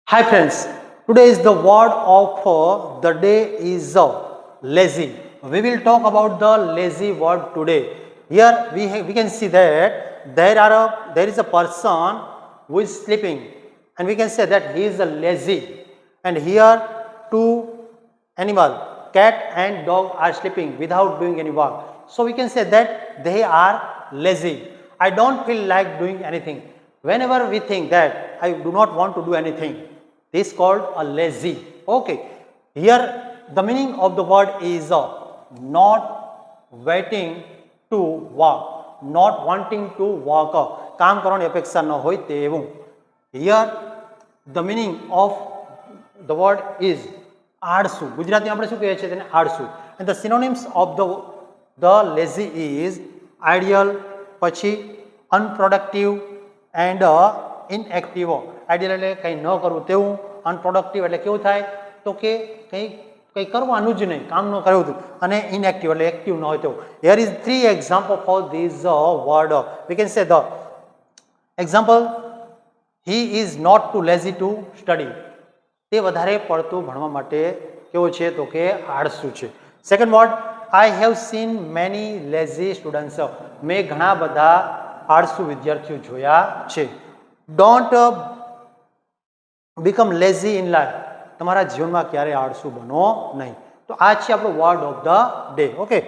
Hi friends, today is the word of the day is lazy. We will talk about the lazy word today. Here we can see that there is a person who is sleeping and we can say that he is a lazy. And here two animal, cat and dog are sleeping without doing any work. So we can say that they are lazy. I don't feel like doing anything. Whenever we think that I do not want to do anything, this is called a lazy. Okay. Here the meaning of the word is not waiting to work, not wanting to work. કામ કરવાની અપેક્ષા ન હોય તેવું. Here the meaning of the word is આળસુ. ગુજરાતી આપણે શું કહીએ છીએ તેને આળસુ. And the synonyms of the lazy is ideal, પછી unproductive and inactive. આઈડિયલ એટલે કંઈ ન કરવું તેવું, અનપ્રોડક્ટિવ એટલે કેવું થાય તો કે કંઈ કરવાનું જ નહીં, કામ ન કરવું હતું, અને ઇનએક્ટિવ એટલે એક્ટિવ ન હોય તેવું. Here is 3 example for this word. We can say the example, he is not too lazy to study. તે વધારે પડતું ભણવા માટે કેવો છે તો કે આળસુ છે. Second word, I have seen many lazy students. મેં ઘણા બધા આળસુ વિદ્યાર્થીઓ જોયા છે. Don't become lazy in life. તમારા જીવનમાં ક્યારે આળસુ બનો નહીં. તો આ છે આપણો word of the day. Okay.